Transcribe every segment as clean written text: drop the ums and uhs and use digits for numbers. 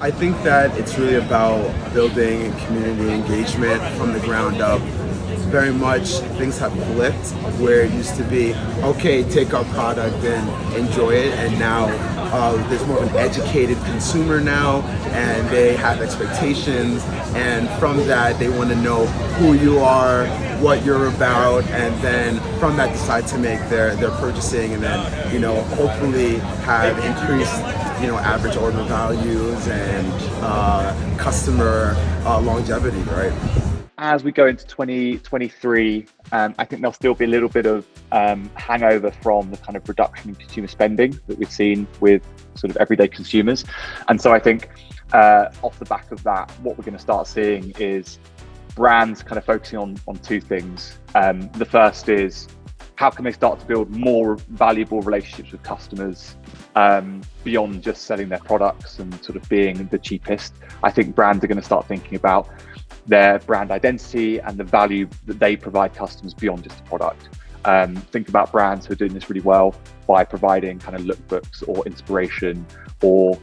I think that it's really about building community engagement from the ground up. Very much things have flipped where it used to be, okay, take our product and enjoy it, and now there's more of an educated consumer now, and they have expectations, and from that they want to know who you are, what you're about, and then from that decide to make their purchasing, and then hopefully have increased average order values and customer longevity, right? As we go into 2023, I think there'll still be a little bit of hangover from the kind of reduction in consumer spending that we've seen with sort of everyday consumers. And so I think off the back of that, what we're going to start seeing is brands kind of focusing on two things. The first is how can they start to build more valuable relationships with customers beyond just selling their products and sort of being the cheapest. I think brands are going to start thinking about their brand identity and the value that they provide customers beyond just a product. Think about brands who are doing this really well by providing kind of lookbooks or inspiration or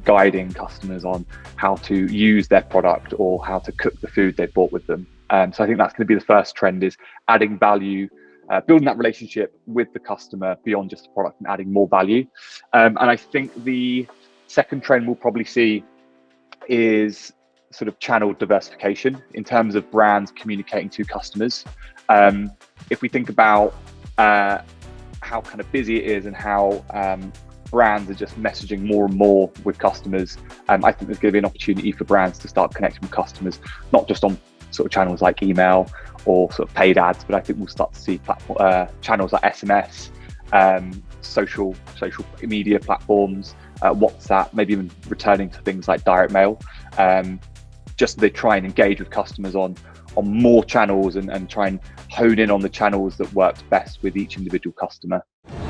guiding customers on how to use their product or how to cook the food they bought with them. So I think that's going to be the first trend, is adding value, building that relationship with the customer beyond just the product and adding more value. And I think the second trend we'll probably see is sort of channel diversification in terms of brands communicating to customers. If we think about how kind of busy it is and how brands are just messaging more and more with customers, I think there's going to be an opportunity for brands to start connecting with customers, not just on sort of channels like email or sort of paid ads, but I think we'll start to see channels like SMS, social media platforms, WhatsApp, maybe even returning to things like direct mail. Just so they try and engage with customers on more channels and try and hone in on the channels that works best with each individual customer.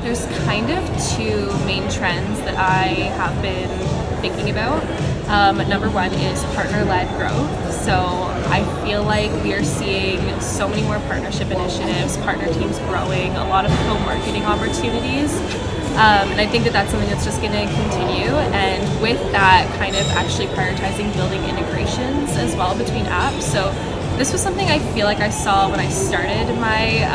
There's kind of two main trends that I have been thinking about. Number one is partner-led growth. So I feel like we are seeing so many more partnership initiatives, partner teams growing, a lot of co-marketing opportunities. And I think that that's something that's just going to continue. And with that, kind of actually prioritizing building integrations as well between apps. So this was something I feel like I saw when I started my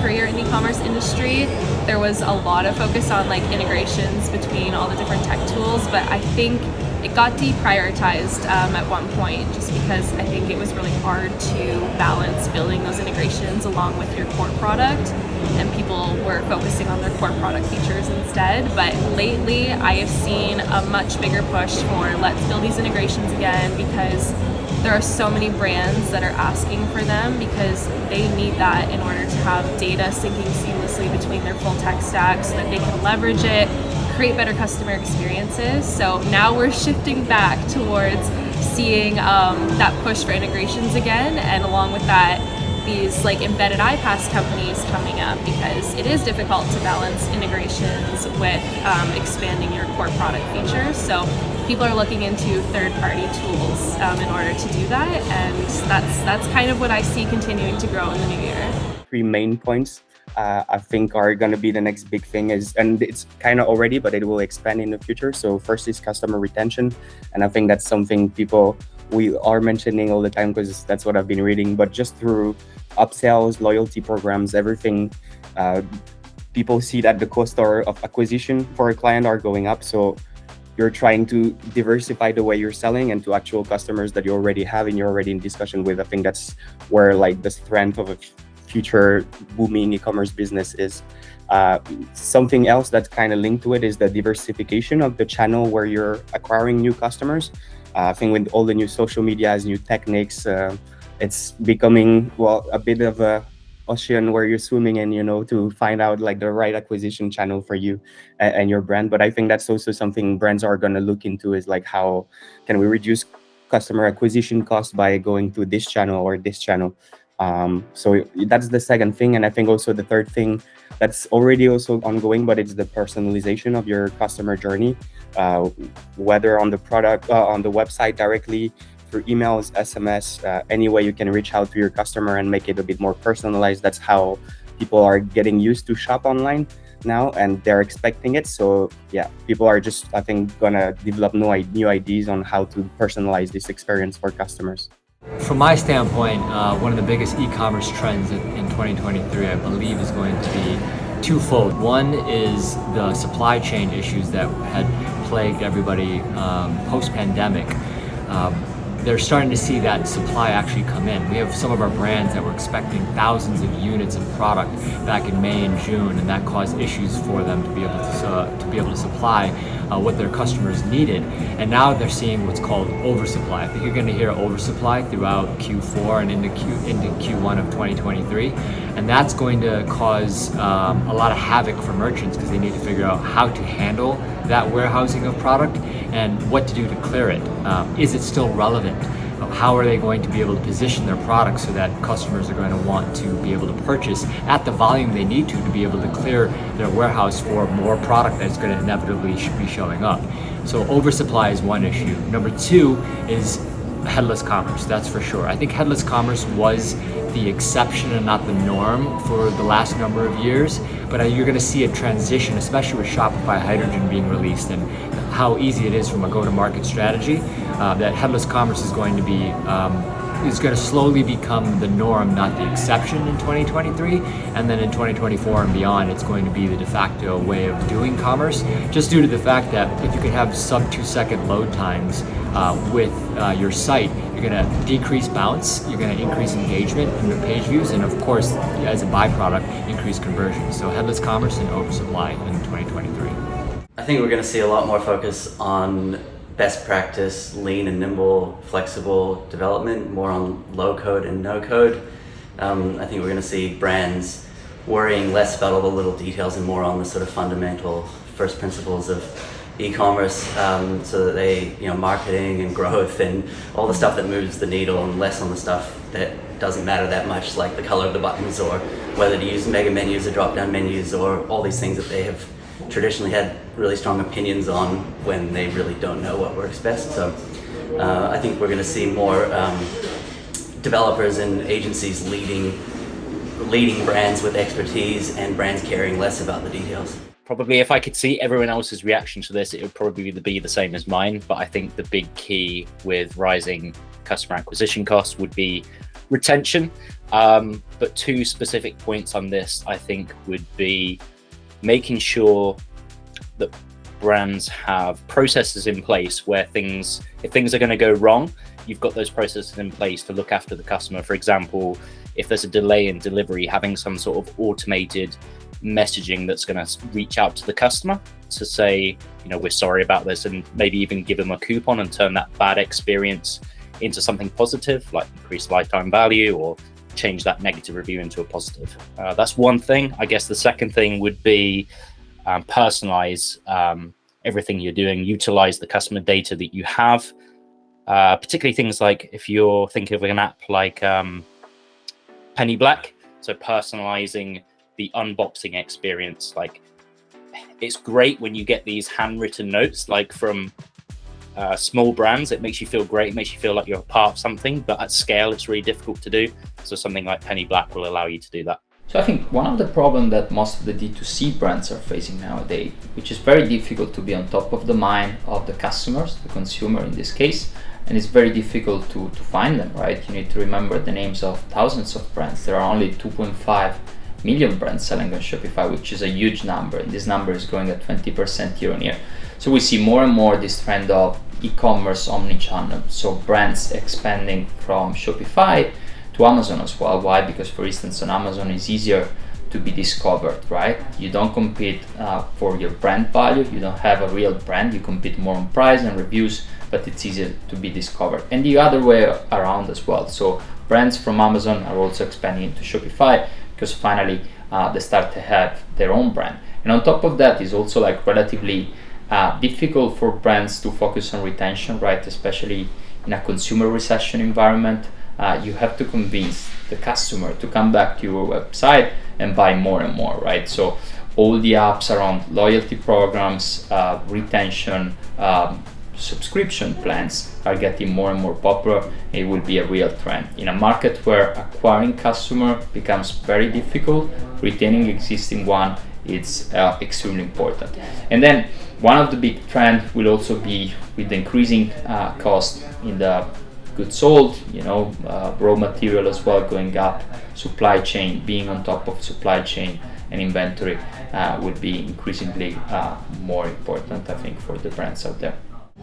career in the e-commerce industry. There was a lot of focus on like integrations between all the different tech tools, but I think it got deprioritized at one point, just because I think it was really hard to balance building those integrations along with your core product, and people were focusing on their core product features instead. But lately I have seen a much bigger push for let's build these integrations again, because there are so many brands that are asking for them because they need that in order to have data syncing seamlessly between their full tech stack so that they can leverage it, create better customer experiences. So now we're shifting back towards seeing that push for integrations again, and along with that, these like embedded iPaaS companies coming up, because it is difficult to balance integrations with expanding your core product features. So people are looking into third-party tools in order to do that, and that's kind of what I see continuing to grow in the new year. Three main points I think are going to be the next big thing is, and it's kind of already, but it will expand in the future. So first is customer retention. And I think that's something we are mentioning all the time because that's what I've been reading, but just through upsells, loyalty programs, everything, people see that the cost of acquisition for a client are going up. So you're trying to diversify the way you're selling and to actual customers that you already have and you're already in discussion with. I think that's where like the strength of a future booming e-commerce business is. Something else that's kind of linked to it is the diversification of the channel where you're acquiring new customers. I think with all the new social medias, new techniques, it's becoming, well, a bit of a ocean where you're swimming in, to find out like the right acquisition channel for you and your brand. But I think that's also something brands are going to look into, is like, how can we reduce customer acquisition costs by going to this channel or this channel? So that's the second thing. And I think also the third thing that's already also ongoing, but it's the personalization of your customer journey, whether on the product, on the website directly, through emails, SMS, any way you can reach out to your customer and make it a bit more personalized. That's how people are getting used to shop online. now, and they're expecting it. So yeah, people are just, I think, gonna develop new ideas on how to personalize this experience for customers. From my standpoint, one of the biggest e-commerce trends in 2023, I believe, is going to be twofold. One is the supply chain issues that had plagued everybody post-pandemic. They're starting to see that supply actually come in. We have some of our brands that were expecting thousands of units of product back in May and June, and that caused issues for them to be able to supply what their customers needed. And now they're seeing what's called oversupply. I think you're going to hear oversupply throughout Q4 and into Q1 of 2023, and that's going to cause a lot of havoc for merchants because they need to figure out how to handle that warehousing of product and what to do to clear it. Is it still relevant? How are they going to be able to position their products so that customers are going to want to be able to purchase at the volume they need to be able to clear their warehouse for more product that's going to inevitably be showing up. So oversupply is one issue. Number two is headless commerce, that's for sure. I think headless commerce was the exception and not the norm for the last number of years, but you're going to see a transition, especially with Shopify Hydrogen being released and how easy it is from a go-to-market strategy, that headless commerce is going to slowly become the norm, not the exception in 2023. And then in 2024 and beyond, it's going to be the de facto way of doing commerce, just due to the fact that if you can have sub 2-second load times with your site, you're going to decrease bounce, you're going to increase engagement in the page views, and of course, as a byproduct, increase conversion. So headless commerce and oversupply in 2023. I think we're going to see a lot more focus on best practice, lean and nimble, flexible development, more on low code and no code. I think we're going to see brands worrying less about all the little details and more on the sort of fundamental first principles of e-commerce, so that they, marketing and growth and all the stuff that moves the needle, and less on the stuff that doesn't matter that much, like the color of the buttons or whether to use mega menus or drop-down menus or all these things that they have traditionally had really strong opinions on when they really don't know what works best. So I think we're going to see more developers and agencies leading brands with expertise, and brands caring less about the details. Probably if I could see everyone else's reaction to this, it would probably be the same as mine. But I think the big key with rising customer acquisition costs would be retention. But two specific points on this, I think, would be making sure that brands have processes in place where if things are going to go wrong, you've got those processes in place to look after the customer. For example, if there's a delay in delivery, having some sort of automated messaging that's going to reach out to the customer to say, we're sorry about this, and maybe even give them a coupon and turn that bad experience into something positive, like increase lifetime value or change that negative review into a positive. That's one thing. I guess the second thing would be personalize everything you're doing, utilize the customer data that you have, particularly things like if you're thinking of an app like Penny Black, so personalizing the unboxing experience. Like, it's great when you get these handwritten notes, like from small brands. It makes you feel great, it makes you feel like you're a part of something, but at scale it's really difficult to do. So something like Penny Black will allow you to do that. So I think one of the problems that most of the D2C brands are facing nowadays, which is very difficult to be on top of the mind of the customers, the consumer in this case, and it's very difficult to find them, right? You need to remember the names of thousands of brands. There are only 2.5 million brands selling on Shopify, which is a huge number, and this number is growing at 20% year on year. So we see more and more this trend of e-commerce omnichannel, so brands expanding from Shopify to Amazon as well. Why? Because, for instance, on Amazon it's easier to be discovered, right? You don't compete for your brand value, you don't have a real brand, you compete more on price and reviews, but it's easier to be discovered. And the other way around as well. So brands from Amazon are also expanding into Shopify because finally they start to have their own brand. And on top of that, is also like relatively difficult for brands to focus on retention, right? Especially in a consumer recession environment. You have to convince the customer to come back to your website and buy more and more, right? So all the apps around loyalty programs, retention, subscription plans are getting more and more popular. It will be a real trend. In a market where acquiring customer becomes very difficult, retaining existing one it's extremely important. And then one of the big trends will also be with the increasing cost in the goods sold, raw material as well going up, supply chain, being on top of supply chain and inventory would be increasingly more important, I think, for the brands out there.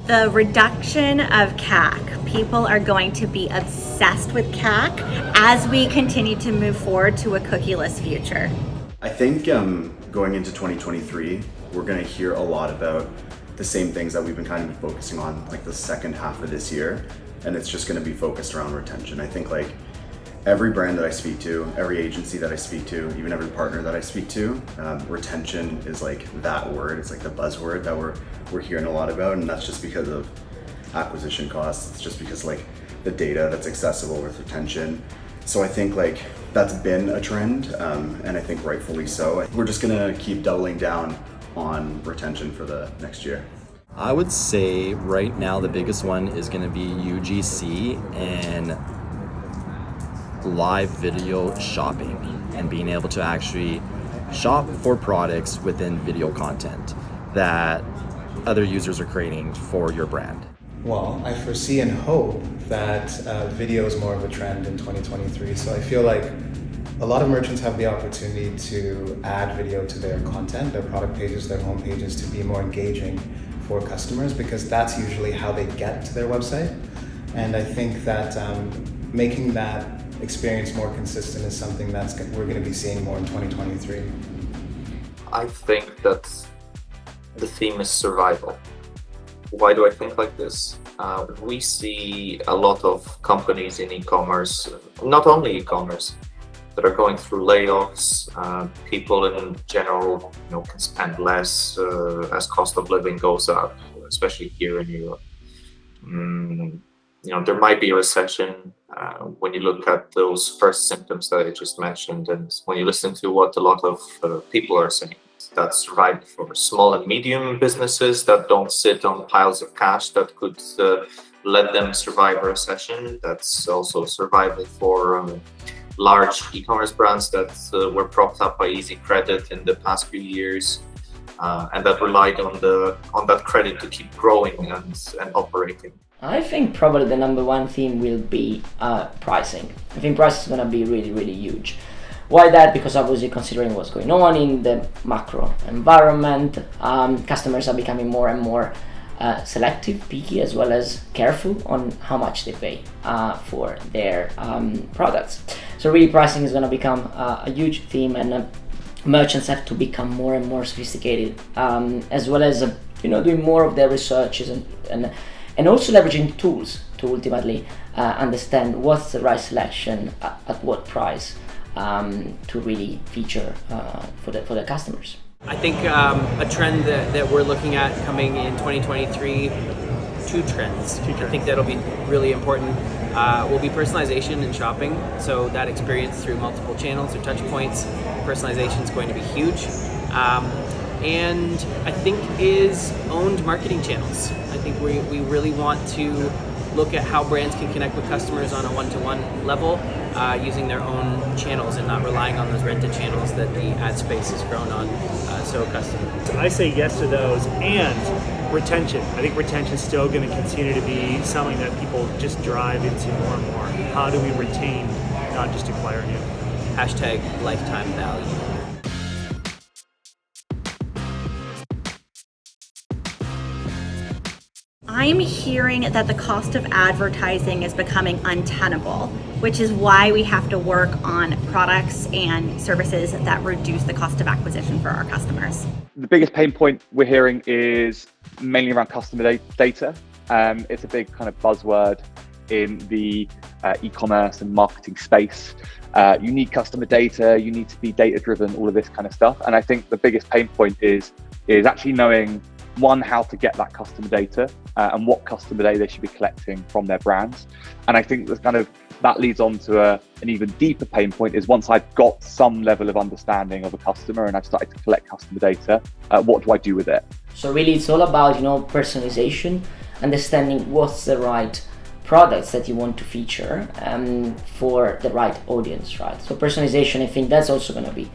The reduction of CAC. People are going to be obsessed with CAC as we continue to move forward to a cookieless future. I think going into 2023, we're going to hear a lot about the same things that we've been kind of focusing on like the second half of this year, and it's just going to be focused around retention. I think like every brand that I speak to, every agency that I speak to, even every partner that I speak to, retention is like that word. It's like the buzzword that we're hearing a lot about, and that's just because of acquisition costs. It's just because like the data that's accessible with retention. So I think like that's been a trend, and I think rightfully so. We're just gonna keep doubling down on retention for the next year. I would say right now the biggest one is going to be UGC and live video shopping, and being able to actually shop for products within video content that other users are creating for your brand. Well, I foresee and hope that video is more of a trend in 2023. So I feel like a lot of merchants have the opportunity to add video to their content, their product pages, their home pages, to be more engaging for customers, because that's usually how they get to their website. And I think that making that experience more consistent is something that we're going to be seeing more in 2023. I think that the theme is survival. Why do I think like this? We see a lot of companies in e-commerce, not only e-commerce, that are going through layoffs. People in general, can spend less as cost of living goes up, especially here in Europe. There might be a recession when you look at those first symptoms that I just mentioned, and when you listen to what a lot of people are saying. That's survival for small and medium businesses that don't sit on piles of cash that could let them survive a recession. That's also survival for large e-commerce brands that were propped up by easy credit in the past few years, and that relied on that credit to keep growing and operating. I think probably the number one theme will be pricing. I think price is going to be really, really huge. Why that? Because obviously considering what's going on in the macro environment, customers are becoming more and more selective, picky, as well as careful on how much they pay for their products. So really pricing is going to become a huge theme, and merchants have to become more and more sophisticated, as well as doing more of their researches and also leveraging tools to ultimately understand what's the right selection at what price to really feature for the customers. I think a trend that we're looking at coming in 2023, two trends. I think that'll be really important. Will be personalization in shopping. So that experience through multiple channels or touch points, personalization is going to be huge. And I think is owned marketing channels. I think we really want to look at how brands can connect with customers on a one-to-one level using their own channels and not relying on those rented channels that the ad space has grown on so accustomed. I say yes to those, and retention. I think retention is still going to continue to be something that people just drive into more and more. How do we retain, not just acquire new? Hashtag lifetime value. I'm hearing that the cost of advertising is becoming untenable, which is why we have to work on products and services that reduce the cost of acquisition for our customers. The biggest pain point we're hearing is mainly around customer data. It's a big kind of buzzword in the e-commerce and marketing space. You need customer data, you need to be data driven, all of this kind of stuff. And I think the biggest pain point is actually knowing, one, how to get that customer data and what customer data they should be collecting from their brands. And I think that leads on to an even deeper pain point is, once I've got some level of understanding of a customer and I've started to collect customer data, what do I do with it? So really it's all about, personalization, understanding what's the right products that you want to feature for the right audience, right? So personalization, I think that's also going to be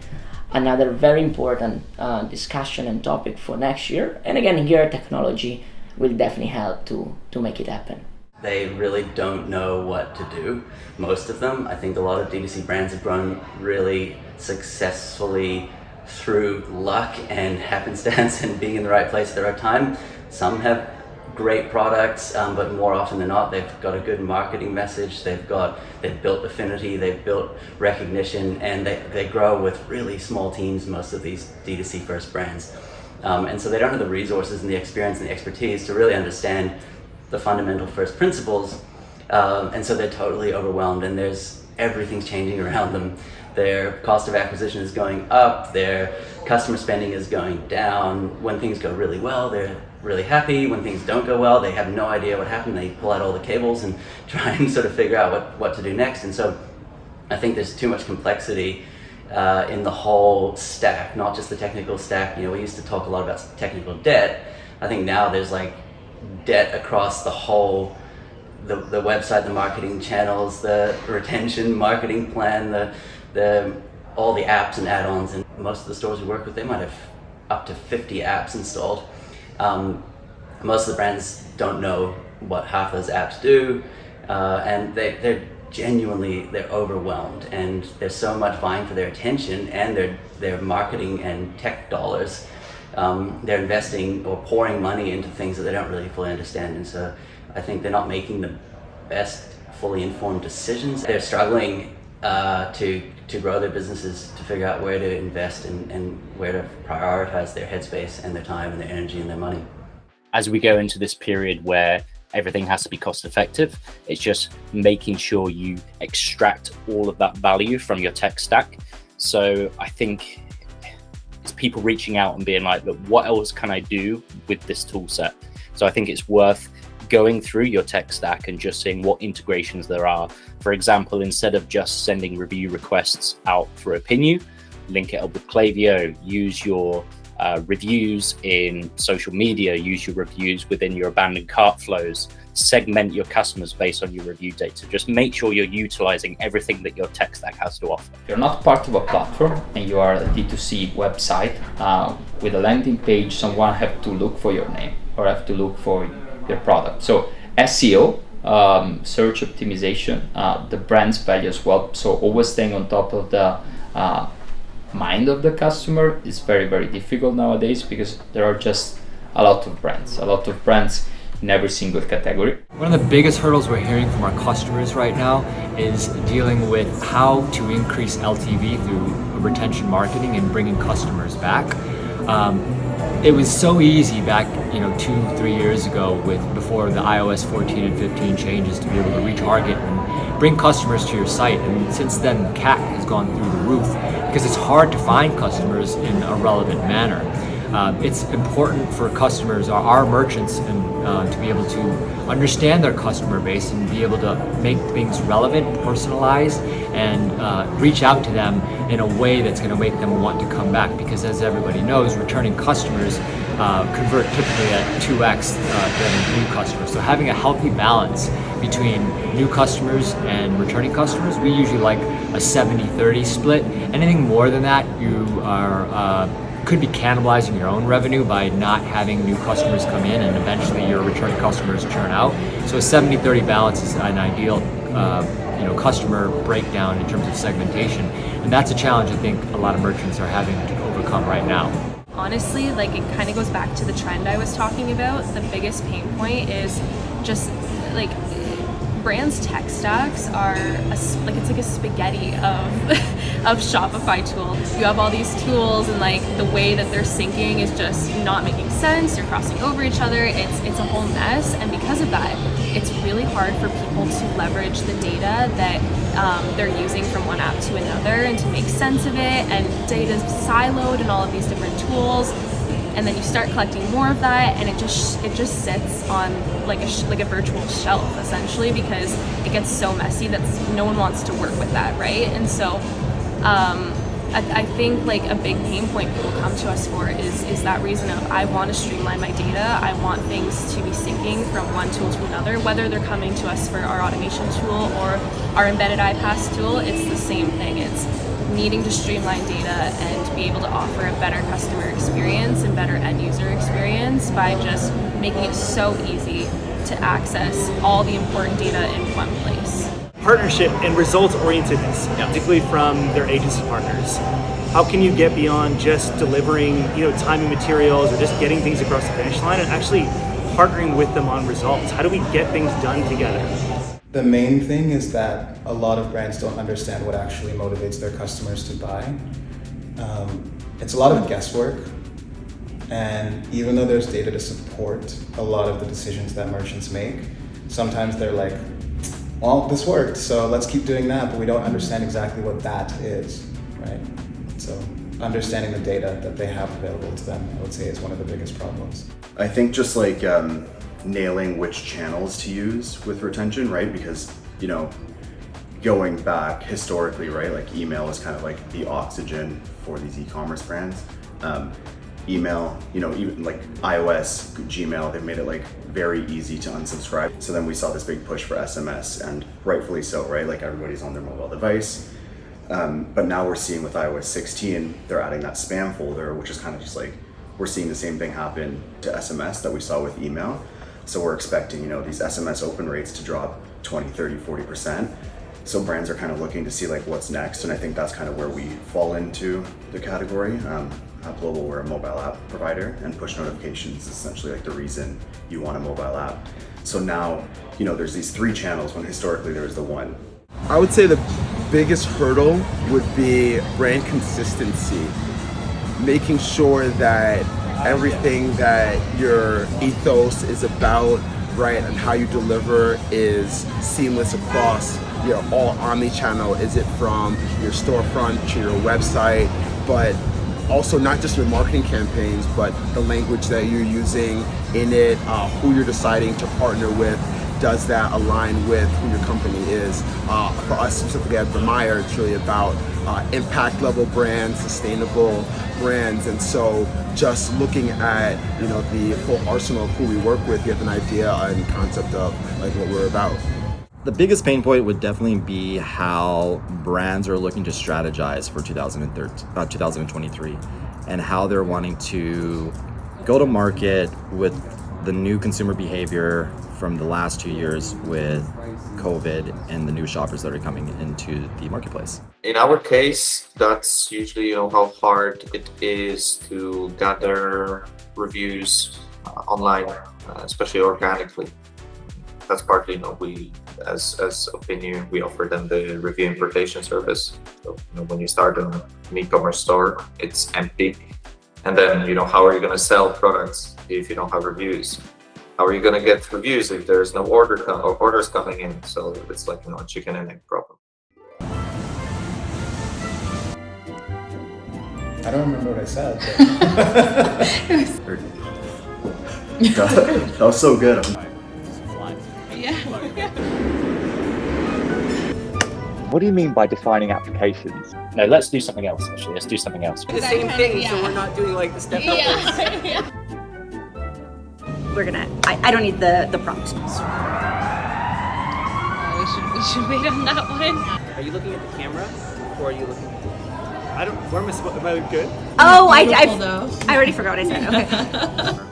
another very important discussion and topic for next year. And again, here technology will definitely help to make it happen. They really don't know what to do, most of them. I think a lot of D2C brands have grown really successfully through luck and happenstance and being in the right place at the right time. Some have great products, but more often than not, they've got a good marketing message, they've built affinity, they've built recognition, and they grow with really small teams, most of these D2C first brands. And so they don't have the resources and the experience and the expertise to really understand the fundamental first principles, and so they're totally overwhelmed, and everything's changing around them. Their cost of acquisition is going up, their customer spending is going down. When things go really well, they're really happy. When things don't go well, they have no idea what happened. They pull out all the cables and try and sort of figure out what to do next. And so I think there's too much complexity in the whole stack, not just the technical stack. We used to talk a lot about technical debt. I think now there's like debt across the whole, the website, the marketing channels, the retention marketing plan, all the apps and add-ons. And most of the stores we work with, they might have up to 50 apps installed. Most of the brands don't know what half those apps do, and they're overwhelmed, and there's so much vying for their attention and their marketing and tech dollars. They're investing or pouring money into things that they don't really fully understand, and so I think they're not making the best fully informed decisions. They're struggling to grow their businesses, to figure out where to invest and where to prioritize their headspace and their time and their energy and their money. As we go into this period where everything has to be cost effective, it's just making sure you extract all of that value from your tech stack. So I think it's people reaching out and being like, look, what else can I do with this tool set? So I think it's worth going through your tech stack and just seeing what integrations there are. For example, instead of just sending review requests out for Opinu, link it up with Klaviyo, use your reviews in social media, use your reviews within your abandoned cart flows, segment your customers based on your review data. Just make sure you're utilizing everything that your tech stack has to offer. If you're not part of a platform and you are a D2C website, with a landing page, someone have to look for your name or have to look for your product. So SEO, search optimization, the brand's value as well. So always staying on top of the mind of the customer is very, very difficult nowadays because there are just a lot of brands in every single category. One of the biggest hurdles we're hearing from our customers right now is dealing with how to increase LTV through retention marketing and bringing customers back. It was so easy back, 2-3 years ago before the iOS 14 and 15 changes to be able to retarget and bring customers to your site. And since then, CAC has gone through the roof because it's hard to find customers in a relevant manner. It's important for customers, our merchants, and to be able to understand their customer base and be able to make things relevant, personalized, and reach out to them in a way that's going to make them want to come back. Because as everybody knows, returning customers convert typically at 2x than new customers. So having a healthy balance between new customers and returning customers, we usually like a 70-30 split. Anything more than that, you are could be cannibalizing your own revenue by not having new customers come in, and eventually your returning customers churn out. So a 70-30 balance is an ideal customer breakdown in terms of segmentation, and that's a challenge I think a lot of merchants are having to overcome right now. Honestly, it kind of goes back to the trend I was talking about. The biggest pain point is just brands' tech stacks are it's like a spaghetti of Shopify tools. You have all these tools, and the way that they're syncing is just not making sense. You're crossing over each other. It's a whole mess, and because of that, it's really hard for people to leverage the data that they're using from one app to another and to make sense of it. And data's siloed in all of these different tools. And then you start collecting more of that, and it just sits on like a virtual shelf essentially, because it gets so messy that no one wants to work with that, right? And so I think a big pain point people come to us for is that reason of, I want to streamline my data, I want things to be syncing from one tool to another, whether they're coming to us for our automation tool or our embedded iPass tool. It's the same thing. It's needing to streamline data and be able to offer a better customer experience and better end user experience by just making it so easy to access all the important data in one place. Partnership and results-orientedness, particularly from their agency partners. How can you get beyond just delivering, time and materials or just getting things across the finish line and actually partnering with them on results? How do we get things done together? The main thing is that a lot of brands don't understand what actually motivates their customers to buy. It's a lot of guesswork, and even though there's data to support a lot of the decisions that merchants make, sometimes they're like, well, this worked, so let's keep doing that, but we don't understand exactly what that is, right? So understanding the data that they have available to them, I would say, is one of the biggest problems. I think just like nailing which channels to use with retention, right? Because, going back historically, right, like email is kind of like the oxygen for these e-commerce brands. Email, even like iOS, Gmail, they've made it like very easy to unsubscribe. So then we saw this big push for SMS, and rightfully so, right? Like everybody's on their mobile device. But now we're seeing with iOS 16, they're adding that spam folder, which is kind of just like, we're seeing the same thing happen to SMS that we saw with email. So we're expecting, these SMS open rates to drop 20, 30, 40%. So brands are kind of looking to see like what's next. And I think that's kind of where we fall into the category. App Global, we're a mobile app provider, and push notifications is essentially like the reason you want a mobile app. So now, there's these 3 channels when historically there was the 1. I would say the biggest hurdle would be brand consistency. Making sure that everything that your ethos is about, right, and how you deliver is seamless across your all omni-channel. Is it from your storefront to your website, but also not just your marketing campaigns, but the language that you're using in it, who you're deciding to partner with. Does that align with who your company is? For us specifically at Vermeer, it's really about impact level brands, sustainable brands, and so just looking at the full arsenal of who we work with, you have an idea and concept of like what we're about. The biggest pain point would definitely be how brands are looking to strategize for 2023 and how they're wanting to go to market with the new consumer behavior from the last 2 years with COVID and the new shoppers that are coming into the marketplace. In our case, that's usually how hard it is to gather reviews online, especially organically. That's partly we as Opinion, we offer them the review importation service. So when you start an e-commerce store, it's empty, and then how are you going to sell products if you don't have reviews? How are you going to get reviews if there's no orders coming in? So it's like a chicken and egg problem. I don't remember what I said. That was so good. What do you mean by defining applications? No, let's do something else, actually. Let's do something else. The same thing, so we're not doing like the step up. We're gonna, I don't need the prompt. We should wait on that one. Are you looking at the camera, or are you looking? I don't. Where am I supposed? Am I good? Oh, I already forgot what I said. Okay.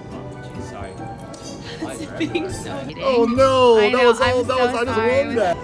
Being so Oh no! I just won that.